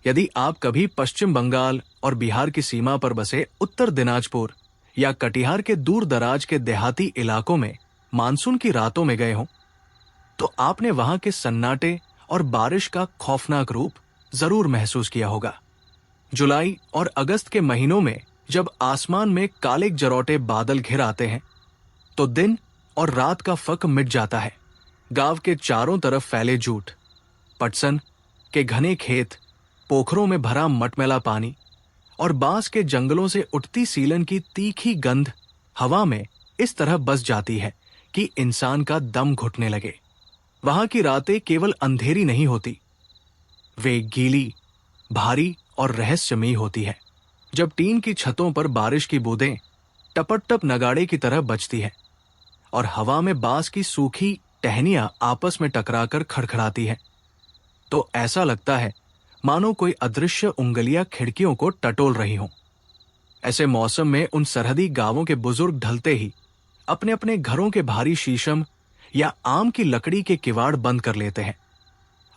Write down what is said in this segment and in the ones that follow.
यदि आप कभी पश्चिम बंगाल और बिहार की सीमा पर बसे उत्तर दिनाजपुर या कटिहार के दूर दराज के देहाती इलाकों में मानसून की रातों में गए हों, तो आपने वहां के सन्नाटे और बारिश का खौफनाक रूप जरूर महसूस किया होगा। जुलाई और अगस्त के महीनों में जब आसमान में काले जरौटे बादल घिर आते हैं, तो दिन और रात का फर्क मिट जाता है। गांव के चारों तरफ फैले जूट, पटसन के घने खेत, पोखरों में भरा मटमैला पानी और बांस के जंगलों से उठती सीलन की तीखी गंध हवा में इस तरह बस जाती है कि इंसान का दम घुटने लगे। वहां की रातें केवल अंधेरी नहीं होती, वे गीली, भारी और रहस्यमयी होती है। जब टीन की छतों पर बारिश की बूंदें टपट टप नगाड़े की तरह बजती है और हवा में बांस की सूखी टहनियां आपस में टकराकर खड़खड़ाती है, तो ऐसा लगता है मानो कोई अदृश्य उंगलियां खिड़कियों को टटोल रही हों। ऐसे मौसम में उन सरहदी गांवों के बुजुर्ग ढलते ही अपने अपने घरों के भारी शीशम या आम की लकड़ी के किवाड़ बंद कर लेते हैं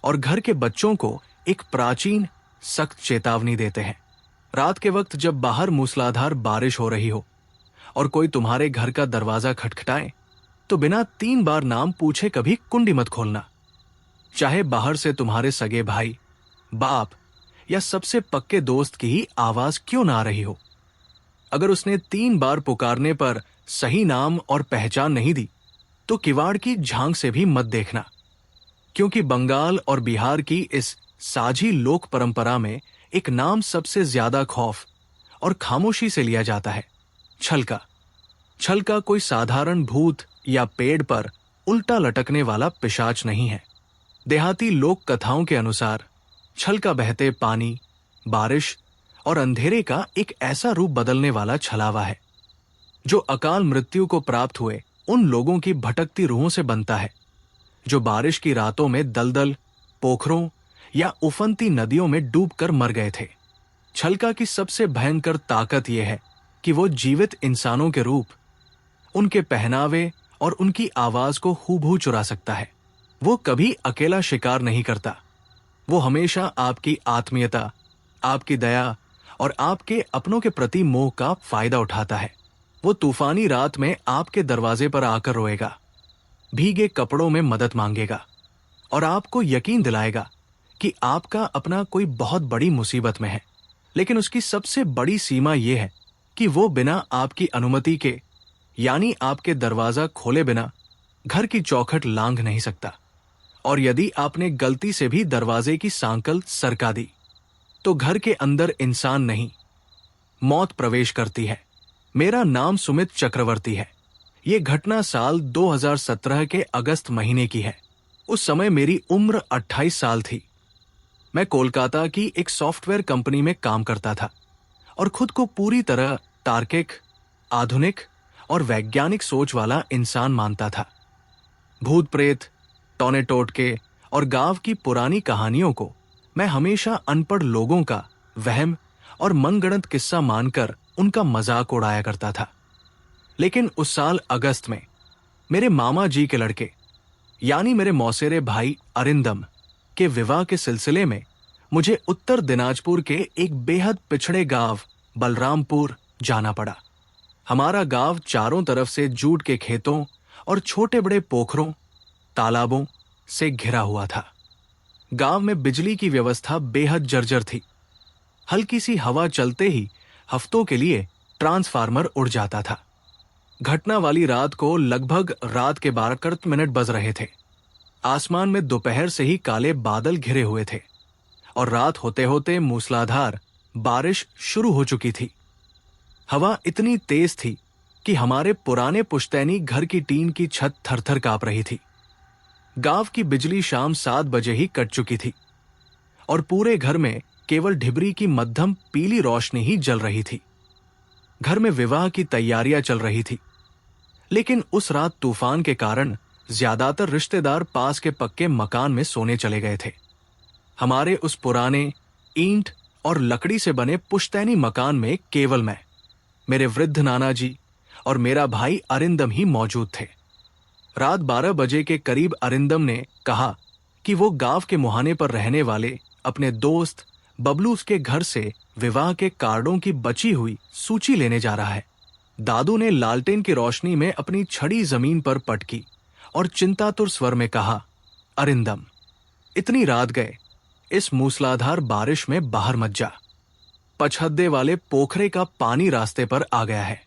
और घर के बच्चों को एक प्राचीन सख्त चेतावनी देते हैं। रात के वक्त जब बाहर मूसलाधार बारिश हो रही हो और कोई तुम्हारे घर का दरवाजा खटखटाए, तो बिना 3 बार नाम पूछे कभी कुंडी मत खोलना। चाहे बाहर से तुम्हारे सगे भाई, बाप या सबसे पक्के दोस्त की ही आवाज क्यों ना आ रही हो, अगर उसने 3 बार पुकारने पर सही नाम और पहचान नहीं दी, तो किवाड़ की झांक से भी मत देखना, क्योंकि बंगाल और बिहार की इस साझी लोक परंपरा में एक नाम सबसे ज्यादा खौफ और खामोशी से लिया जाता है, छलका। छलका कोई साधारण भूत या पेड़ पर उल्टा लटकने वाला पिशाच नहीं है। देहाती लोक कथाओं के अनुसार छलका बहते पानी, बारिश और अंधेरे का एक ऐसा रूप बदलने वाला छलावा है जो अकाल मृत्यु को प्राप्त हुए उन लोगों की भटकती रूहों से बनता है जो बारिश की रातों में दलदल, पोखरों या उफनती नदियों में डूबकर मर गए थे। छलका की सबसे भयंकर ताकत यह है कि वो जीवित इंसानों के रूप, उनके पहनावे और उनकी आवाज को हूबहू चुरा सकता है। वो कभी अकेला शिकार नहीं करता, वो हमेशा आपकी आत्मीयता, आपकी दया और आपके अपनों के प्रति मोह का फायदा उठाता है। वो तूफानी रात में आपके दरवाजे पर आकर रोएगा, भीगे कपड़ों में मदद मांगेगा और आपको यकीन दिलाएगा कि आपका अपना कोई बहुत बड़ी मुसीबत में है। लेकिन उसकी सबसे बड़ी सीमा यह है कि वो बिना आपकी अनुमति के, यानी आपके दरवाजा खोले बिना, घर की चौखट लांघ नहीं सकता। और यदि आपने गलती से भी दरवाजे की सांकल सरका दी, तो घर के अंदर इंसान नहीं, मौत प्रवेश करती है। मेरा नाम सुमित चक्रवर्ती है। ये घटना साल 2017 के अगस्त महीने की है। उस समय मेरी उम्र 28 साल थी। मैं कोलकाता की एक सॉफ्टवेयर कंपनी में काम करता था और खुद को पूरी तरह तार्किक, आधुनिक और वैज्ञानिक सोच वाला इंसान मानता था। भूत प्रेत, टौने टोटके और गांव की पुरानी कहानियों को मैं हमेशा अनपढ़ लोगों का वहम और मनगढ़ंत किस्सा मानकर उनका मजाक उड़ाया करता था। लेकिन उस साल अगस्त में मेरे मामा जी के लड़के, यानी मेरे मौसेरे भाई अरिंदम के विवाह के सिलसिले में मुझे उत्तर दिनाजपुर के एक बेहद पिछड़े गांव बलरामपुर जाना पड़ा। हमारा गांव चारों तरफ से जूट के खेतों और छोटे बड़े पोखरों, तालाबों से घिरा हुआ था। गांव में बिजली की व्यवस्था बेहद जर्जर थी। हल्की सी हवा चलते ही हफ्तों के लिए ट्रांसफार्मर उड़ जाता था। घटना वाली रात को लगभग रात के 12 बज रहे थे। आसमान में दोपहर से ही काले बादल घिरे हुए थे और रात होते होते मूसलाधार बारिश शुरू हो चुकी थी। हवा इतनी तेज थी कि हमारे पुराने पुश्तैनी घर की टीन की छत थरथर कांप रही थी। गांव की बिजली शाम 7 बजे ही कट चुकी थी और पूरे घर में केवल ढिबरी की मध्यम पीली रोशनी ही जल रही थी। घर में विवाह की तैयारियां चल रही थी, लेकिन उस रात तूफान के कारण ज्यादातर रिश्तेदार पास के पक्के मकान में सोने चले गए थे। हमारे उस पुराने ईंट और लकड़ी से बने पुश्तैनी मकान में केवल मैं, मेरे वृद्ध नाना जी और मेरा भाई अरिंदम ही मौजूद थे। रात 12 बजे के करीब अरिंदम ने कहा कि वो गांव के मुहाने पर रहने वाले अपने दोस्त बबलू उसके घर से विवाह के कार्डों की बची हुई सूची लेने जा रहा है। दादू ने लालटेन की रोशनी में अपनी छड़ी जमीन पर पटकी और चिंतातुर स्वर में कहा, अरिंदम, इतनी रात गए, इस मूसलाधार बारिश में बाहर मत जा। पचहद्दे वाले पोखरे का पानी रास्ते पर आ गया है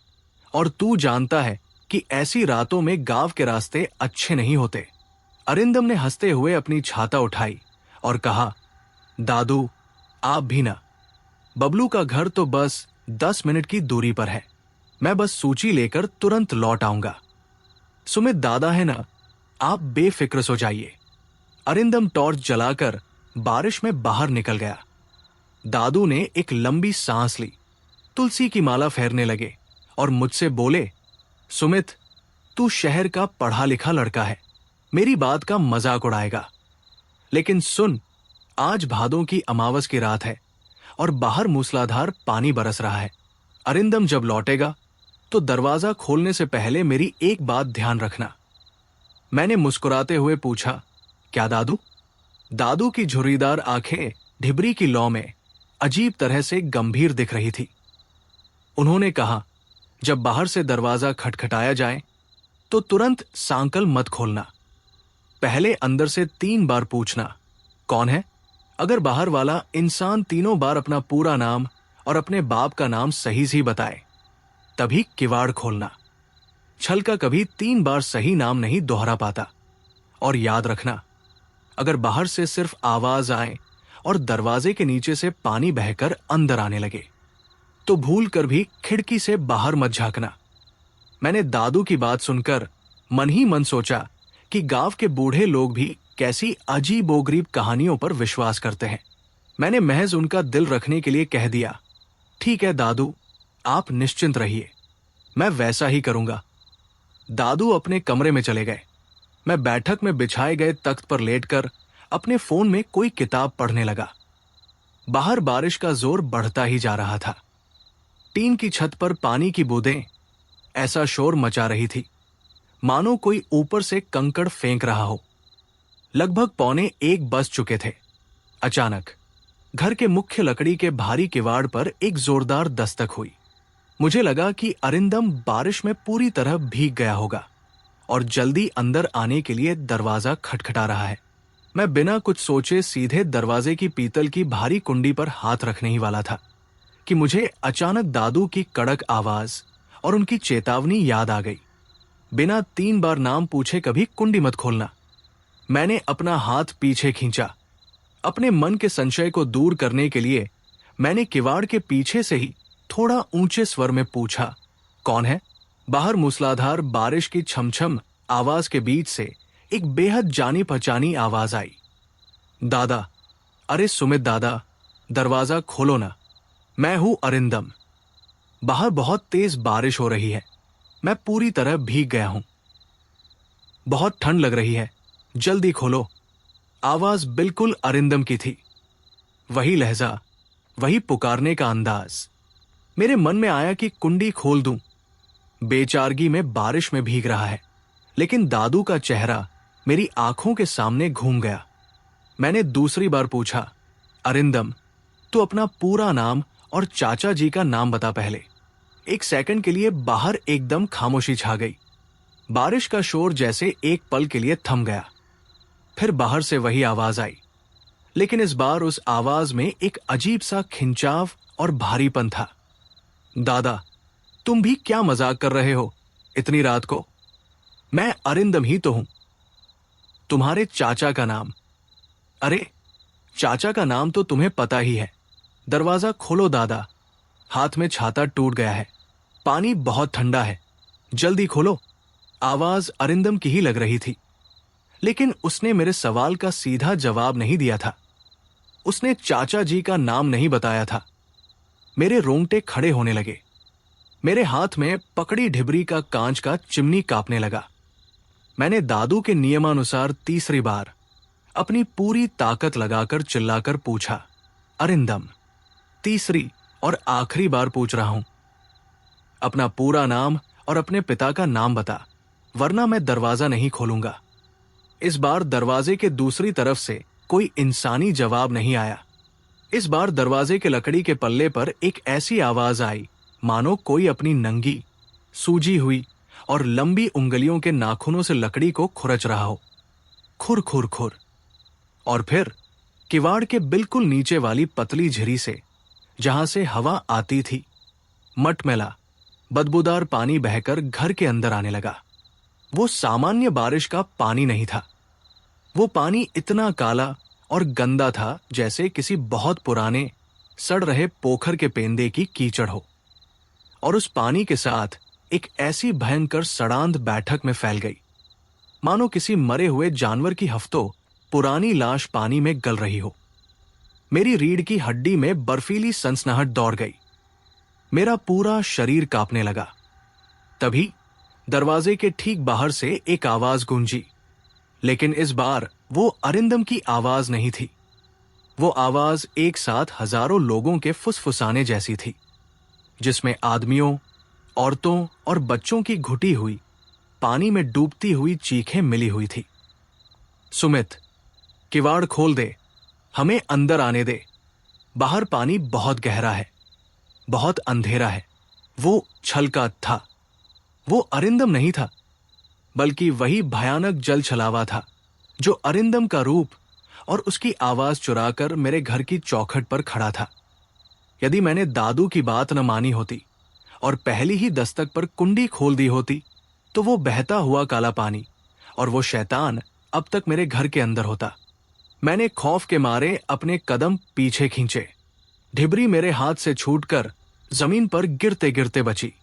और तू जानता है कि ऐसी रातों में गांव के रास्ते अच्छे नहीं होते। अरिंदम ने हंसते हुए अपनी छाता उठाई और कहा, दादू, आप भी ना। बबलू का घर तो बस 10 मिनट की दूरी पर है। मैं बस सूची लेकर तुरंत लौट आऊंगा। सुमित दादा है ना, आप बेफिक्र सो जाइए। अरिंदम टॉर्च जलाकर बारिश में बाहर निकल गया। दादू ने एक लंबी सांस ली, तुलसी की माला फेरने लगे और मुझसे बोले, सुमित, तू शहर का पढ़ा लिखा लड़का है, मेरी बात का मजाक उड़ाएगा, लेकिन सुन, आज भादों की अमावस की रात है और बाहर मूसलाधार पानी बरस रहा है। अरिंदम जब लौटेगा तो दरवाजा खोलने से पहले मेरी एक बात ध्यान रखना। मैंने मुस्कुराते हुए पूछा, क्या दादू? दादू की झुर्रीदार आंखें ढिबरी की लौ में अजीब तरह से गंभीर दिख रही थी। उन्होंने कहा, जब बाहर से दरवाजा खटखटाया जाए तो तुरंत सांकल मत खोलना। पहले अंदर से 3 बार पूछना, कौन है? अगर बाहर वाला इंसान तीनों बार अपना पूरा नाम और अपने बाप का नाम सही से बताए तभी किवाड़ खोलना। छल का कभी 3 बार सही नाम नहीं दोहरा पाता। और याद रखना, अगर बाहर से सिर्फ आवाज आए और दरवाजे के नीचे से पानी बहकर अंदर आने लगे तो भूल कर भी खिड़की से बाहर मत झांकना। मैंने दादू की बात सुनकर मन ही मन सोचा कि गांव के बूढ़े लोग भी कैसी अजीबोगरीब कहानियों पर विश्वास करते हैं। मैंने महज उनका दिल रखने के लिए कह दिया, ठीक है दादू, आप निश्चिंत रहिए, मैं वैसा ही करूंगा। दादू अपने कमरे में चले गए। मैं बैठक में बिछाए गए तख्त पर लेटकर अपने फोन में कोई किताब पढ़ने लगा। बाहर बारिश का जोर बढ़ता ही जा रहा था। टीन की छत पर पानी की बूंदें ऐसा शोर मचा रही थी मानो कोई ऊपर से कंकड़ फेंक रहा हो। लगभग 1:45 बज चुके थे। अचानक घर के मुख्य लकड़ी के भारी किवाड़ पर एक जोरदार दस्तक हुई। मुझे लगा कि अरिंदम बारिश में पूरी तरह भीग गया होगा और जल्दी अंदर आने के लिए दरवाजा खटखटा रहा है। मैं बिना कुछ सोचे सीधे दरवाजे की पीतल की भारी कुंडी पर हाथ रखने ही वाला था कि मुझे अचानक दादू की कड़क आवाज और उनकी चेतावनी याद आ गई, बिना 3 बार नाम पूछे कभी कुंडी मत खोलना। मैंने अपना हाथ पीछे खींचा। अपने मन के संशय को दूर करने के लिए मैंने किवाड़ के पीछे से ही थोड़ा ऊंचे स्वर में पूछा, कौन है? बाहर मूसलाधार बारिश की छमछम आवाज के बीच से एक बेहद जानी पहचानी आवाज आई, दादा, अरे सुमित दादा, दरवाजा खोलो ना, मैं हूं अरिंदम। बाहर बहुत तेज बारिश हो रही है, मैं पूरी तरह भीग गया हूं, बहुत ठंड लग रही है, जल्दी खोलो। आवाज बिल्कुल अरिंदम की थी। वही लहजा, वही पुकारने का अंदाज। मेरे मन में आया कि कुंडी खोल दूं। बेचारगी में बारिश में भीग रहा है, लेकिन दादू का चेहरा मेरी आंखों के सामने घूम गया। मैंने दूसरी बार पूछा, अरिंदम, तू अपना पूरा नाम और चाचा जी का नाम बता पहले। 1 सेकंड के लिए बाहर एकदम खामोशी छा गई। बारिश का शोर जैसे एक पल के लिए थम गया। फिर बाहर से वही आवाज आई, लेकिन इस बार उस आवाज में एक अजीब सा खिंचाव और भारीपन था। दादा, तुम भी क्या मजाक कर रहे हो इतनी रात को? मैं अरिंदम ही तो हूं। तुम्हारे चाचा का नाम? अरे, चाचा का नाम तो तुम्हें पता ही है। दरवाजा खोलो दादा, हाथ में छाता टूट गया है, पानी बहुत ठंडा है, जल्दी खोलो। आवाज अरिंदम की ही लग रही थी, लेकिन उसने मेरे सवाल का सीधा जवाब नहीं दिया था। उसने चाचा जी का नाम नहीं बताया था। मेरे रोंगटे खड़े होने लगे। मेरे हाथ में पकड़ी ढिबरी का कांच का चिमनी कांपने लगा। मैंने दादू के नियमानुसार तीसरी बार अपनी पूरी ताकत लगाकर चिल्लाकर पूछा, अरिंदम, तीसरी और आखिरी बार पूछ रहा हूं, अपना पूरा नाम और अपने पिता का नाम बता, वरना मैं दरवाजा नहीं खोलूंगा। इस बार दरवाजे के दूसरी तरफ से कोई इंसानी जवाब नहीं आया। इस बार दरवाजे के लकड़ी के पल्ले पर एक ऐसी आवाज आई मानो कोई अपनी नंगी, सूजी हुई और लंबी उंगलियों के नाखूनों से लकड़ी को खुरच रहा हो। खुर खुर खुर। और फिर किवाड़ के बिल्कुल नीचे वाली पतली झिरी से, जहां से हवा आती थी, मटमैला बदबूदार पानी बहकर घर के अंदर आने लगा। वो सामान्य बारिश का पानी नहीं था। वो पानी इतना काला और गंदा था जैसे किसी बहुत पुराने सड़ रहे पोखर के पेंदे की कीचड़ हो। और उस पानी के साथ एक ऐसी भयंकर सड़ांध बैठक में फैल गई मानो किसी मरे हुए जानवर की हफ्तों पुरानी लाश पानी में गल रही हो। मेरी रीढ़ की हड्डी में बर्फीली सनसनाहट दौड़ गई। मेरा पूरा शरीर कांपने लगा। तभी दरवाजे के ठीक बाहर से एक आवाज गूंजी, लेकिन इस बार वो अरिंदम की आवाज नहीं थी। वो आवाज एक साथ हजारों लोगों के फुसफुसाने जैसी थी, जिसमें आदमियों, औरतों और बच्चों की घुटी हुई, पानी में डूबती हुई चीखें मिली हुई थी। सुमित, किवाड़ खोल दे, हमें अंदर आने दे। बाहर पानी बहुत गहरा है, बहुत अंधेरा है। वो छलका था। वो अरिंदम नहीं था, बल्कि वही भयानक जल छलावा था जो अरिंदम का रूप और उसकी आवाज चुराकर मेरे घर की चौखट पर खड़ा था। यदि मैंने दादू की बात न मानी होती और पहली ही दस्तक पर कुंडी खोल दी होती, तो वो बहता हुआ काला पानी और वो शैतान अब तक मेरे घर के अंदर होता। मैंने खौफ के मारे अपने कदम पीछे खींचे। ढिबरी मेरे हाथ से छूटकर जमीन पर गिरते गिरते बची।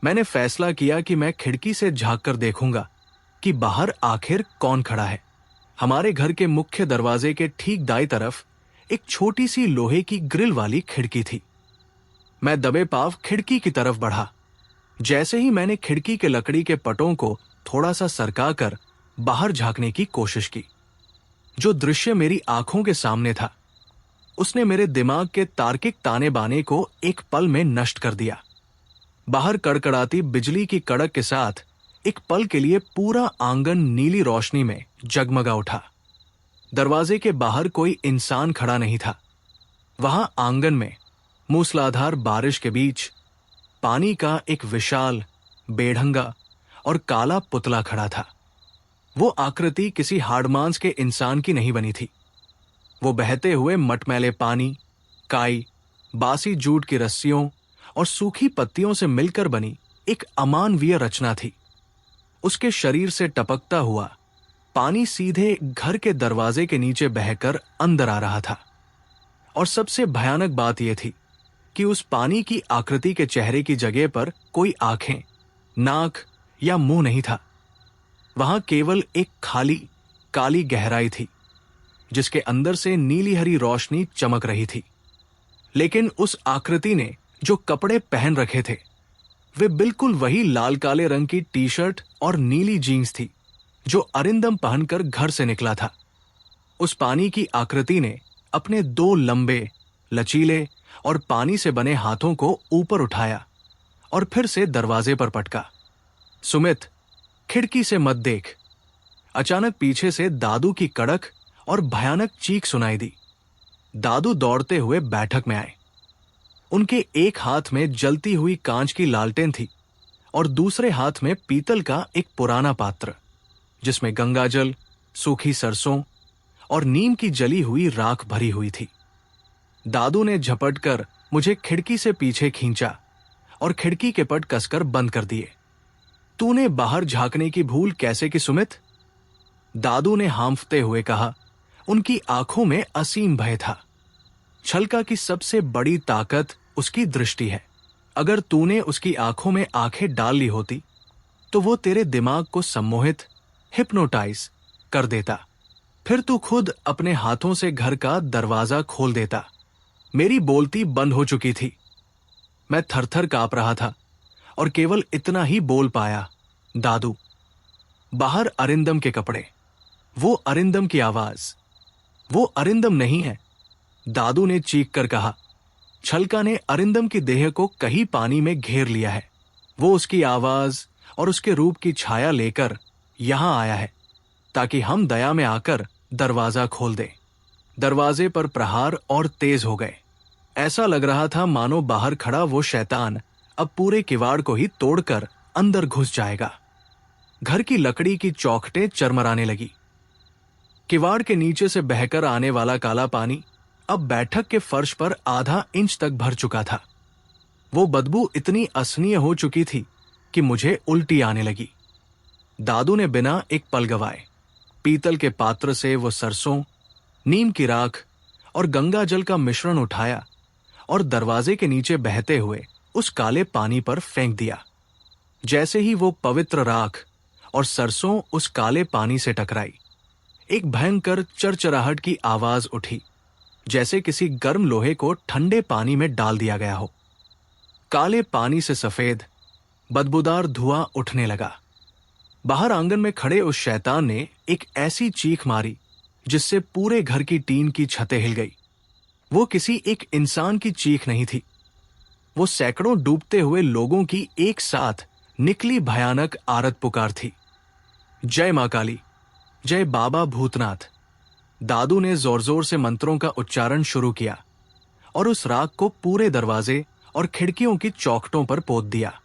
मैंने फैसला किया कि मैं खिड़की से झांक कर देखूंगा कि बाहर आखिर कौन खड़ा है। हमारे घर के मुख्य दरवाजे के ठीक दाईं तरफ एक छोटी सी लोहे की ग्रिल वाली खिड़की थी। मैं दबे पांव खिड़की की तरफ बढ़ा। जैसे ही मैंने खिड़की के लकड़ी के पटों को थोड़ा सा सरकाकर बाहर झांकने की कोशिश की, जो दृश्य मेरी आंखों के सामने था, उसने मेरे दिमाग के तार्किक ताने बाने को एक पल में नष्ट कर दिया। बाहर कड़कड़ाती बिजली की कड़क के साथ एक पल के लिए पूरा आंगन नीली रोशनी में जगमगा उठा। दरवाजे के बाहर कोई इंसान खड़ा नहीं था। वहां आंगन में मूसलाधार बारिश के बीच पानी का एक विशाल, बेढंगा और काला पुतला खड़ा था। वो आकृति किसी हाड़मांस के इंसान की नहीं बनी थी। वो बहते हुए मटमैले पानी, काई, बासी जूट की रस्सियों और सूखी पत्तियों से मिलकर बनी एक अमानवीय रचना थी। उसके शरीर से टपकता हुआ पानी सीधे घर के दरवाजे के नीचे बहकर अंदर आ रहा था। और सबसे भयानक बात यह थी कि उस पानी की आकृति के चेहरे की जगह पर कोई आंखें, नाक या मुंह नहीं था। वहां केवल एक खाली काली गहराई थी, जिसके अंदर से नीली हरी रोशनी चमक रही थी। लेकिन उस आकृति ने जो कपड़े पहन रखे थे, वे बिल्कुल वही लाल काले रंग की टी शर्ट और नीली जीन्स थी जो अरिंदम पहनकर घर से निकला था। उस पानी की आकृति ने अपने दो लंबे, लचीले और पानी से बने हाथों को ऊपर उठाया और फिर से दरवाजे पर पटका। सुमित, खिड़की से मत देख। अचानक पीछे से दादू की कड़क और भयानक चीख सुनाई दी। दादू दौड़ते हुए बैठक में आए। उनके एक हाथ में जलती हुई कांच की लालटेन थी और दूसरे हाथ में पीतल का एक पुराना पात्र, जिसमें गंगाजल, सूखी सरसों और नीम की जली हुई राख भरी हुई थी। दादू ने झपटकर मुझे खिड़की से पीछे खींचा और खिड़की के पट कसकर बंद कर दिए। तूने बाहर झांकने की भूल कैसे की सुमित? दादू ने हांफते हुए कहा। उनकी आंखों में असीम भय था। छलका की सबसे बड़ी ताकत उसकी दृष्टि है। अगर तूने उसकी आंखों में आंखें डाल ली होती तो वो तेरे दिमाग को सम्मोहित, हिप्नोटाइज कर देता। फिर तू खुद अपने हाथों से घर का दरवाजा खोल देता। मेरी बोलती बंद हो चुकी थी। मैं थरथर कांप रहा था और केवल इतना ही बोल पाया, दादू। बाहर अरिंदम के कपड़े, वो अरिंदम की आवाज। वो अरिंदम नहीं है, दादू ने चीख कर कहा। छलका ने अरिंदम की देह को कहीं पानी में घेर लिया है। वो उसकी आवाज और उसके रूप की छाया लेकर यहां आया है ताकि हम दया में आकर दरवाजा खोल दें। दरवाजे पर प्रहार और तेज हो गए। ऐसा लग रहा था मानो बाहर खड़ा वो शैतान अब पूरे किवाड़ को ही तोड़कर अंदर घुस जाएगा। घर की लकड़ी की चौखटें चरमराने लगी। किवाड़ के नीचे से बहकर आने वाला काला पानी अब बैठक के फर्श पर आधा इंच तक भर चुका था। वो बदबू इतनी असहनीय हो चुकी थी कि मुझे उल्टी आने लगी। दादू ने बिना एक पल गवाए पीतल के पात्र से वो सरसों, नीम की राख और गंगा जल का मिश्रण उठाया और दरवाजे के नीचे बहते हुए उस काले पानी पर फेंक दिया। जैसे ही वो पवित्र राख और सरसों उस काले पानी से टकराई, एक भयंकर चरचराहट की आवाज उठी, जैसे किसी गर्म लोहे को ठंडे पानी में डाल दिया गया हो। काले पानी से सफेद बदबूदार धुआं उठने लगा। बाहर आंगन में खड़े उस शैतान ने एक ऐसी चीख मारी जिससे पूरे घर की टीन की छतें हिल गई। वो किसी एक इंसान की चीख नहीं थी, वो सैकड़ों डूबते हुए लोगों की एक साथ निकली भयानक आरत पुकार थी। जय मां काली, जय बाबा भूतनाथ। दादू ने जोर जोर से मंत्रों का उच्चारण शुरू किया और उस राख को पूरे दरवाजे और खिड़कियों की चौखटों पर पोत दिया।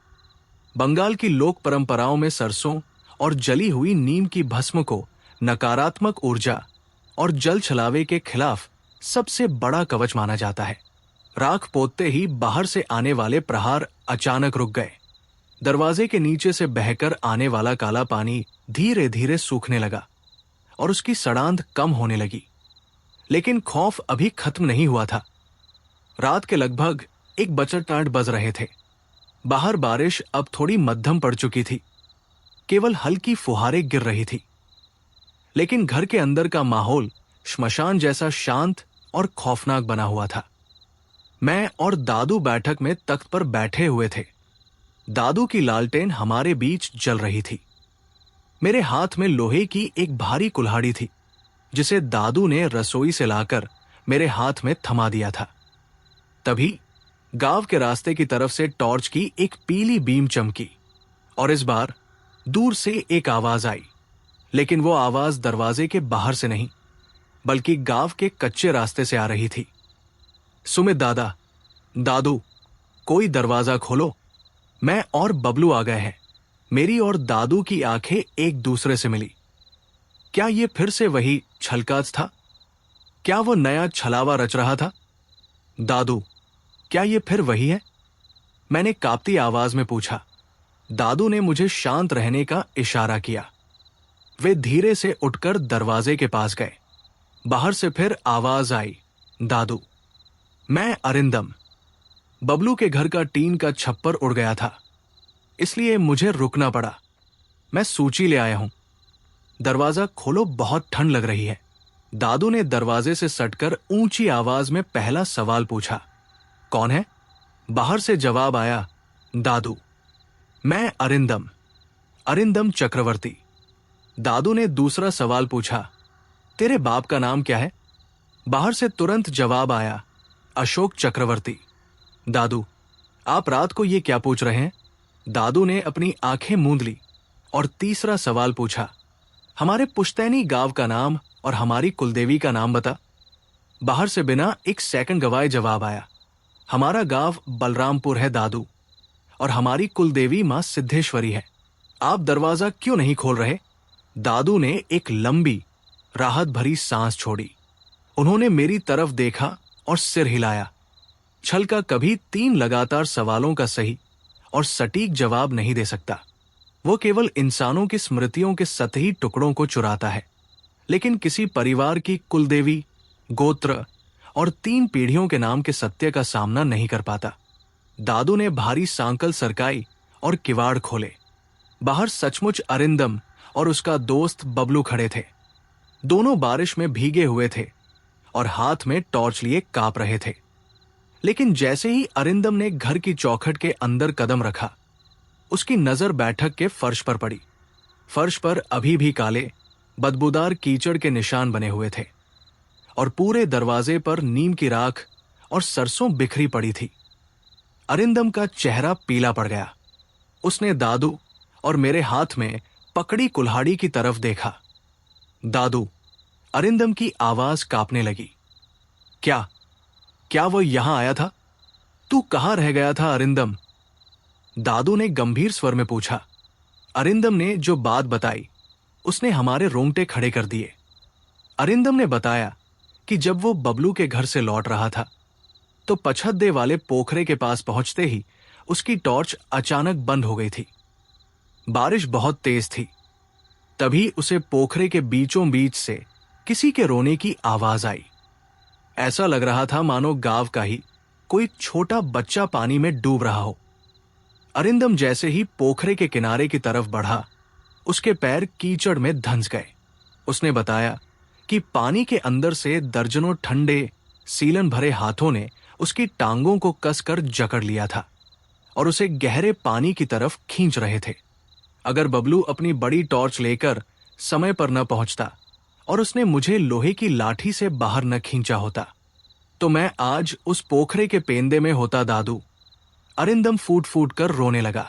बंगाल की लोक परंपराओं में सरसों और जली हुई नीम की भस्म को नकारात्मक ऊर्जा और जल छलावे के खिलाफ सबसे बड़ा कवच माना जाता है। राख पोतते ही बाहर से आने वाले प्रहार अचानक रुक गए। दरवाजे के नीचे से बहकर आने वाला काला पानी धीरे धीरे सूखने लगा और उसकी सड़ांध कम होने लगी। लेकिन खौफ अभी खत्म नहीं हुआ था। रात के लगभग 1 बजकर बज रहे थे। बाहर बारिश अब थोड़ी मध्यम पड़ चुकी थी, केवल हल्की फुहारें गिर रही थी। लेकिन घर के अंदर का माहौल श्मशान जैसा शांत और खौफनाक बना हुआ था। मैं और दादू बैठक में तख्त पर बैठे हुए थे। दादू की लालटेन हमारे बीच जल रही थी। मेरे हाथ में लोहे की एक भारी कुल्हाड़ी थी, जिसे दादू ने रसोई से लाकर मेरे हाथ में थमा दिया था। तभी गांव के रास्ते की तरफ से टॉर्च की एक पीली बीम चमकी और इस बार दूर से एक आवाज आई। लेकिन वो आवाज दरवाजे के बाहर से नहीं, बल्कि गांव के कच्चे रास्ते से आ रही थी। सुमित दादा, दादू, कोई दरवाजा खोलो, मैं और बबलू आ गए हैं। मेरी और दादू की आंखें एक दूसरे से मिली। क्या ये फिर से वही छलकाज था? क्या वो नया छलावा रच रहा था? दादू, क्या ये फिर वही है? मैंने कांपती आवाज में पूछा। दादू ने मुझे शांत रहने का इशारा किया। वे धीरे से उठकर दरवाजे के पास गए। बाहर से फिर आवाज आई, दादू, मैं अरिंदम। बबलू के घर का टीन का छप्पर उड़ गया था, इसलिए मुझे रुकना पड़ा। मैं सूची ले आया हूं। दरवाजा खोलो, बहुत ठंड लग रही है। दादू ने दरवाजे से सटकर ऊंची आवाज में पहला सवाल पूछा। कौन है? बाहर से जवाब आया, दादू, मैं अरिंदम, अरिंदम चक्रवर्ती। दादू ने दूसरा सवाल पूछा, तेरे बाप का नाम क्या है? बाहर से तुरंत जवाब आया, अशोक चक्रवर्ती। दादू, आप रात को ये क्या पूछ रहे हैं? दादू ने अपनी आंखें मूंद ली और तीसरा सवाल पूछा, हमारे पुश्तैनी गांव का नाम और हमारी कुलदेवी का नाम बता। बाहर से बिना एक सेकंड गवाए जवाब आया, हमारा गांव बलरामपुर है दादू, और हमारी कुलदेवी मां सिद्धेश्वरी है। आप दरवाजा क्यों नहीं खोल रहे? दादू ने एक लंबी राहत भरी सांस छोड़ी। उन्होंने मेरी तरफ देखा और सिर हिलाया। छल का कभी 3 लगातार सवालों का सही और सटीक जवाब नहीं दे सकता। वो केवल इंसानों की स्मृतियों के सतही टुकड़ों को चुराता है, लेकिन किसी परिवार की कुलदेवी, गोत्र और 3 पीढ़ियों के नाम के सत्य का सामना नहीं कर पाता। दादू ने भारी सांकल सरकाई और किवाड़ खोले। बाहर सचमुच अरिंदम और उसका दोस्त बबलू खड़े थे। दोनों बारिश में भीगे हुए थे और हाथ में टॉर्च लिए कांप रहे थे। लेकिन जैसे ही अरिंदम ने घर की चौखट के अंदर कदम रखा, उसकी नजर बैठक के फर्श पर पड़ी। फर्श पर अभी भी काले, बदबूदार कीचड़ के निशान बने हुए थे और पूरे दरवाजे पर नीम की राख और सरसों बिखरी पड़ी थी। अरिंदम का चेहरा पीला पड़ गया। उसने दादू और मेरे हाथ में पकड़ी कुल्हाड़ी की तरफ देखा। दादू, अरिंदम की आवाज कांपने लगी। क्या क्या वो यहां आया था? तू कहाँ रह गया था अरिंदम? दादू ने गंभीर स्वर में पूछा। अरिंदम ने जो बात बताई उसने हमारे रोंगटे खड़े कर दिए। अरिंदम ने बताया कि जब वो बबलू के घर से लौट रहा था तो पछद्दे वाले पोखरे के पास पहुंचते ही उसकी टॉर्च अचानक बंद हो गई थी। बारिश बहुत तेज थी। तभी उसे पोखरे के बीचों बीच से किसी के रोने की आवाज आई। ऐसा लग रहा था मानो गांव का ही कोई छोटा बच्चा पानी में डूब रहा हो। अरिंदम जैसे ही पोखरे के किनारे की तरफ बढ़ा, उसके पैर कीचड़ में धंस गए। उसने बताया कि पानी के अंदर से दर्जनों ठंडे सीलन भरे हाथों ने उसकी टांगों को कसकर जकड़ लिया था और उसे गहरे पानी की तरफ खींच रहे थे। अगर बबलू अपनी बड़ी टॉर्च लेकर समय पर न पहुंचता और उसने मुझे लोहे की लाठी से बाहर न खींचा होता तो मैं आज उस पोखरे के पेंदे में होता दादू। अरिंदम फूट फूट कर रोने लगा।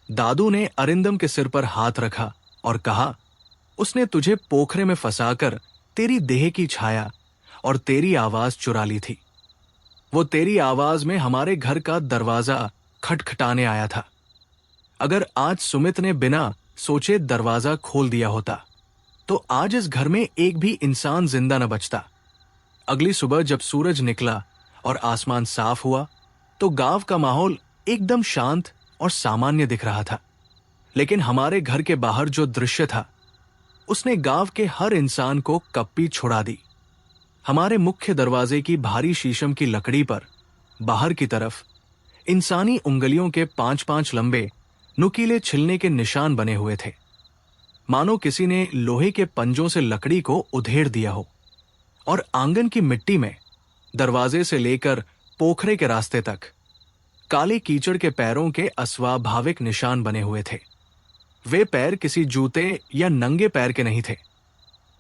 दादू ने अरिंदम के सिर पर हाथ रखा और कहा, उसने तुझे पोखरे में फंसाकर तेरी देह की छाया और तेरी आवाज चुरा ली थी। वो तेरी आवाज में हमारे घर का दरवाजा खटखटाने आया था। अगर आज सुमित ने बिना सोचे दरवाजा खोल दिया होता तो आज इस घर में एक भी इंसान जिंदा न बचता। अगली सुबह जब सूरज निकला और आसमान साफ हुआ तो गांव का माहौल एकदम शांत और सामान्य दिख रहा था। लेकिन हमारे घर के बाहर जो दृश्य था उसने गांव के हर इंसान को कप्पी छुड़ा दी। हमारे मुख्य दरवाजे की भारी शीशम की लकड़ी पर बाहर की तरफ इंसानी उंगलियों के 5-5 लंबे नुकीले छिलने के निशान बने हुए थे, मानो किसी ने लोहे के पंजों से लकड़ी को उधेड़ दिया हो। और आंगन की मिट्टी में दरवाजे से लेकर पोखरे के रास्ते तक काले कीचड़ के पैरों के अस्वाभाविक निशान बने हुए थे। वे पैर किसी जूते या नंगे पैर के नहीं थे।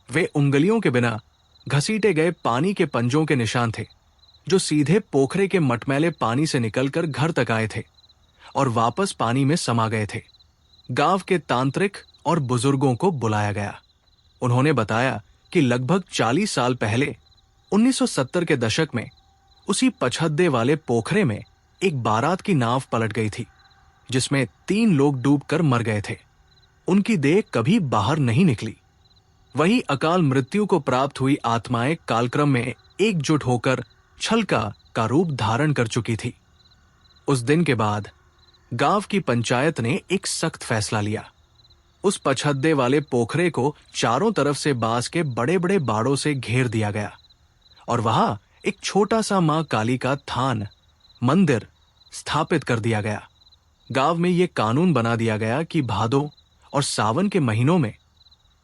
वे उंगलियों के बिना घसीटे गए पानी के पंजों के निशान थे, जो सीधे पोखरे के मटमैले पानी से निकलकर घर तक आए थे और वापस पानी में समा गए थे। गांव के तांत्रिक और बुजुर्गों को बुलाया गया। उन्होंने बताया कि लगभग 40 साल पहले 1970 के दशक में उसी पछद्दे वाले पोखरे में एक बारात की नाव पलट गई थी, जिसमें 3 लोग डूबकर मर गए थे। उनकी देह कभी बाहर नहीं निकली। वही अकाल मृत्यु को प्राप्त हुई आत्माएं कालक्रम में एकजुट होकर छलका का रूप धारण कर चुकी थी। उस दिन के बाद गांव की पंचायत ने एक सख्त फैसला लिया। उस पछद्दे वाले पोखरे को चारों तरफ से बांस के बड़े बड़े बाड़ों से घेर दिया गया और वहां एक छोटा सा मां काली का थान मंदिर स्थापित कर दिया गया। गांव में यह कानून बना दिया गया कि भादों और सावन के महीनों में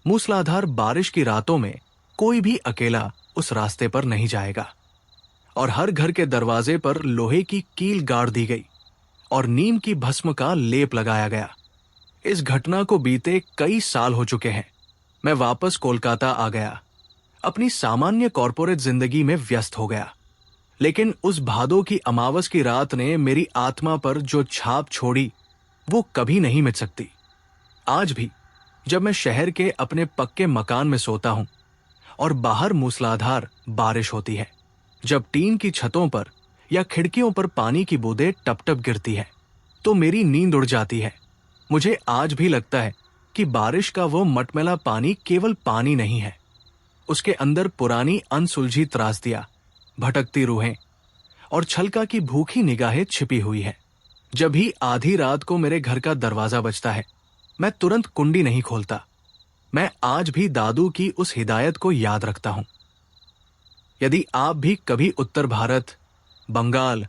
मूसलाधार बारिश की रातों में कोई भी अकेला उस रास्ते पर नहीं जाएगा और हर घर के दरवाजे पर लोहे की कील गाड़ दी गई और नीम की भस्म का लेप लगाया गया। इस घटना को बीते कई साल हो चुके हैं। मैं वापस कोलकाता आ गया, अपनी सामान्य कॉर्पोरेट जिंदगी में व्यस्त हो गया। लेकिन उस भादों की अमावस की रात ने मेरी आत्मा पर जो छाप छोड़ी वो कभी नहीं मिट सकती। आज भी जब मैं शहर के अपने पक्के मकान में सोता हूं और बाहर मूसलाधार बारिश होती है, जब टीन की छतों पर या खिड़कियों पर पानी की बूंदें टप-टप गिरती है, तो मेरी नींद उड़ जाती है। मुझे आज भी लगता है कि बारिश का वो मटमैला पानी केवल पानी नहीं है, उसके अंदर पुरानी अनसुलझी त्रासदियां, भटकती रूहें और छलका की भूखी निगाहें छिपी हुई है। जब भी आधी रात को मेरे घर का दरवाजा बजता है, मैं तुरंत कुंडी नहीं खोलता। मैं आज भी दादू की उस हिदायत को याद रखता हूं। यदि आप भी कभी उत्तर भारत, बंगाल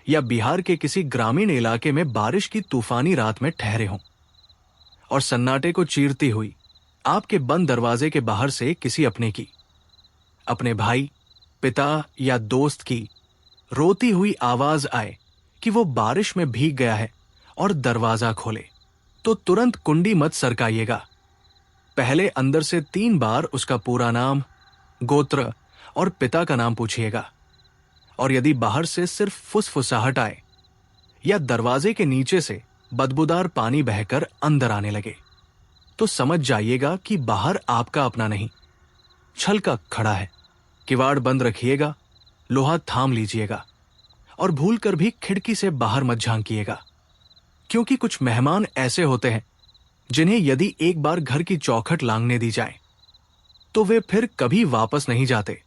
या बिहार के किसी ग्रामीण इलाके में बारिश की तूफानी रात में ठहरे हों और सन्नाटे को चीरती हुई आपके बंद दरवाजे के बाहर से किसी अपने भाई, पिता या दोस्त की रोती हुई आवाज आए कि वो बारिश में भीग गया है और दरवाजा खोले, तो तुरंत कुंडी मत सरकाइएगा। पहले अंदर से 3 बार उसका पूरा नाम, गोत्र और पिता का नाम पूछिएगा। और यदि बाहर से सिर्फ फुसफुसाहट आए या दरवाजे के नीचे से बदबूदार पानी बहकर अंदर आने लगे, तो समझ जाइएगा कि बाहर आपका अपना नहीं, छलका खड़ा है। किवाड़ बंद रखिएगा लोहा थाम लीजिएगा और भूलकर भी खिड़की से बाहर मत झांकिएगा, क्योंकि कुछ मेहमान ऐसे होते हैं जिन्हें यदि एक बार घर की चौखट लांघने दी जाए तो वे फिर कभी वापस नहीं जाते।